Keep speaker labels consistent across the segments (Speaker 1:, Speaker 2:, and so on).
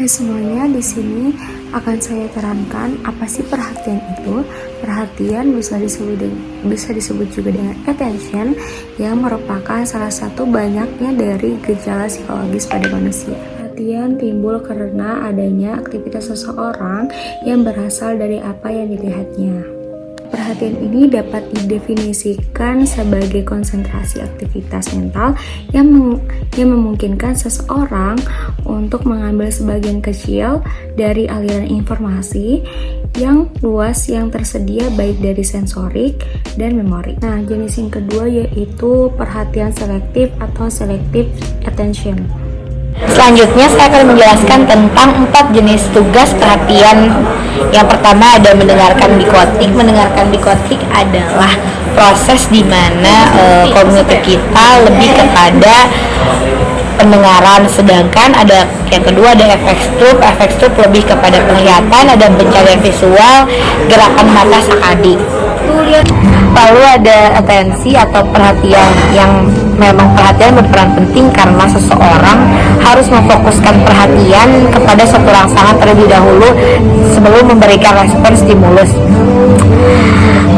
Speaker 1: Hai semuanya, di sini akan saya terangkan apa sih perhatian itu. Perhatian bisa disebut juga dengan attention, yang merupakan salah satu banyaknya dari gejala psikologis pada manusia. Perhatian timbul karena adanya aktivitas seseorang yang berasal dari apa yang dilihatnya. Perhatian ini dapat didefinisikan sebagai konsentrasi aktivitas mental yang memungkinkan seseorang untuk mengambil sebagian kecil dari aliran informasi yang luas yang tersedia baik dari sensorik dan memori. Nah, jenis yang kedua yaitu perhatian selektif atau selective attention.
Speaker 2: Selanjutnya saya akan menjelaskan tentang 4 jenis tugas perhatian. Yang pertama ada mendengarkan dikotik. Mendengarkan dikotik adalah proses di mana kognitif kita lebih kepada pendengaran, sedangkan ada yang kedua ada efek strup. Efek strup lebih kepada penglihatan, ada pencarian visual, gerakan mata sakadi. Lalu ada atensi atau perhatian, yang memang perhatian berperan penting karena seseorang harus memfokuskan perhatian kepada suatu rangsangan terlebih dahulu sebelum memberikan respon stimulus.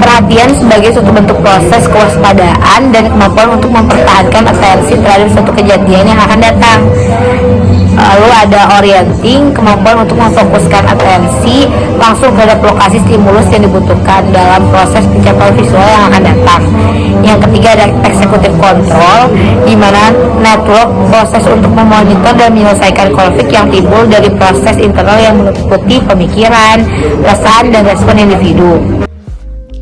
Speaker 2: Perhatian sebagai suatu bentuk proses kewaspadaan dan kemampuan untuk mempertahankan atensi terhadap suatu kejadian yang akan datang. Lalu ada orienting, kemampuan untuk memfokuskan atensi langsung terhadap lokasi stimulus yang dibutuhkan dalam proses pencapaian visual yang akan datang. Yang ketiga ada executive control, di mana network proses untuk memonitor dan menyelesaikan konflik yang timbul dari proses internal yang meliputi pemikiran, perasaan, dan respon individu.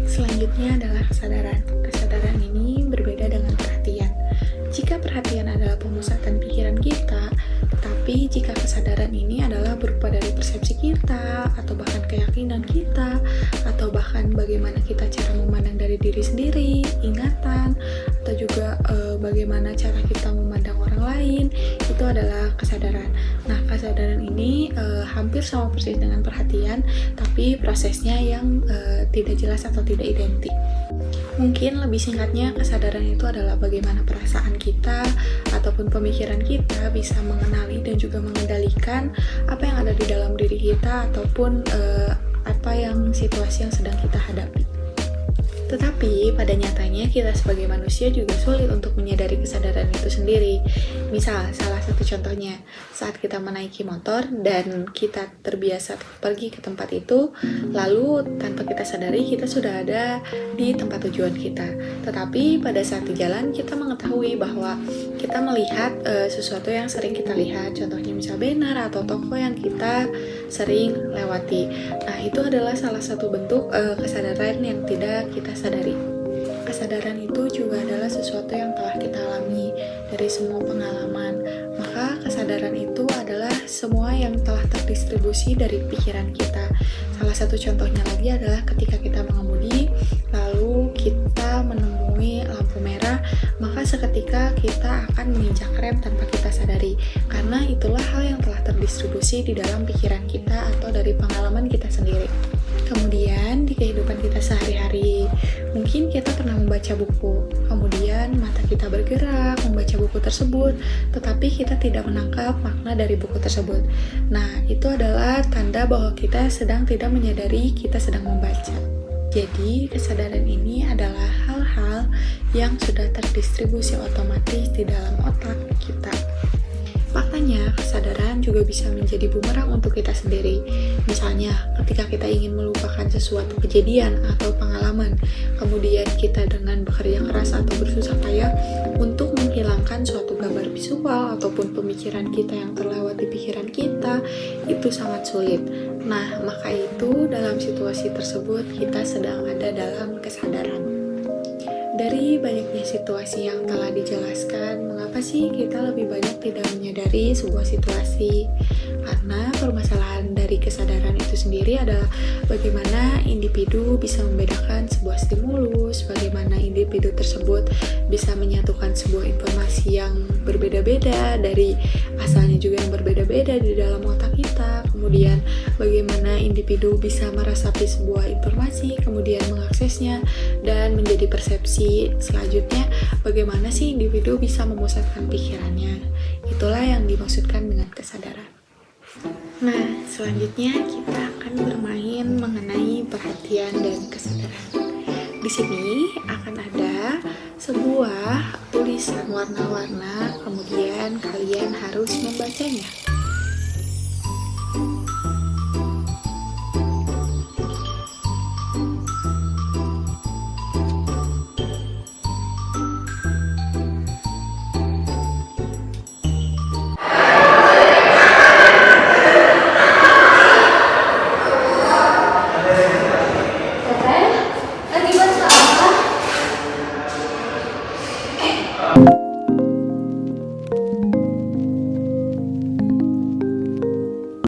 Speaker 3: Selanjutnya adalah kesadaran. Kesadaran ini berbeda dengan perhatian. Jika perhatian adalah pemusatan pikiran kita, tetapi jika kesadaran ini adalah berupa dari persepsi kita, atau bahkan keyakinan kita, atau bahkan bagaimana kita cara memandang dari diri sendiri, ingatan, atau juga bagaimana cara kita memandang orang lain, itu adalah kesadaran. Nah, kesadaran ini hampir sama persis dengan perhatian, tapi prosesnya yang tidak jelas atau tidak identik. Mungkin lebih singkatnya, kesadaran itu adalah bagaimana perasaan kita ataupun pemikiran kita bisa mengenali dan juga mengendalikan apa yang ada di dalam diri kita ataupun apa yang situasi yang sedang kita hadapi. Tetapi pada nyatanya kita sebagai manusia juga sulit untuk menyadari kesadaran itu sendiri. Misal, salah satu contohnya, saat kita menaiki motor dan kita terbiasa pergi ke tempat itu, lalu tanpa kita sadari kita sudah ada di tempat tujuan kita. Tetapi pada saat di jalan kita mengetahui bahwa kita melihat sesuatu yang sering kita lihat, contohnya misal banner atau toko yang kita sering lewati. Nah, itu adalah salah satu bentuk kesadaran yang tidak kita sadari. Kesadaran itu juga adalah sesuatu yang telah kita alami dari semua pengalaman. Maka kesadaran itu adalah semua yang telah terdistribusi dari pikiran kita. Salah satu contohnya lagi adalah ketika kita mengemudi, lalu kita menemui lampu merah, maka seketika kita akan menginjak rem tanpa kita sadari. Karena itulah hal yang telah terdistribusi di dalam pikiran kita atau dari pengalaman kita sendiri. Kemudian di kehidupan kita sehari-hari, mungkin kita pernah membaca buku, kemudian mata kita bergerak membaca buku tersebut, tetapi kita tidak menangkap makna dari buku tersebut. Nah, itu adalah tanda bahwa kita sedang tidak menyadari kita sedang membaca. Jadi, kesadaran ini adalah hal-hal yang sudah terdistribusi otomatis di dalam otak kita. Faktanya, kesadaran juga bisa menjadi bumerang untuk kita sendiri. Misalnya, ketika kita ingin melupakan sesuatu kejadian atau pengalaman, kemudian kita dengan bekerja keras atau bersusah payah untuk menghilangkan suatu gambar visual ataupun pemikiran kita yang terlewat di pikiran kita, itu sangat sulit. Nah, maka itu dalam situasi tersebut kita sedang ada dalam kesadaran. Dari banyaknya situasi yang telah dijelaskan, mengapa sih kita lebih banyak tidak menyadari sebuah situasi? Karena permasalahan dari kesadaran itu sendiri adalah bagaimana individu bisa membedakan sebuah stimulus, bagaimana individu tersebut bisa menyatukan sebuah informasi yang berbeda-beda, dari asalnya juga yang berbeda-beda di dalam otak kita, kemudian bagaimana individu bisa meresapi sebuah informasi, kemudian mengaksesnya, dan menjadi persepsi. Selanjutnya, bagaimana sih individu bisa memusatkan pikirannya? Itulah yang dimaksudkan dengan kesadaran. Nah, selanjutnya kita akan bermain mengenai perhatian dan kesadaran. Di sini akan ada sebuah tulisan warna-warna, kemudian kalian harus membacanya.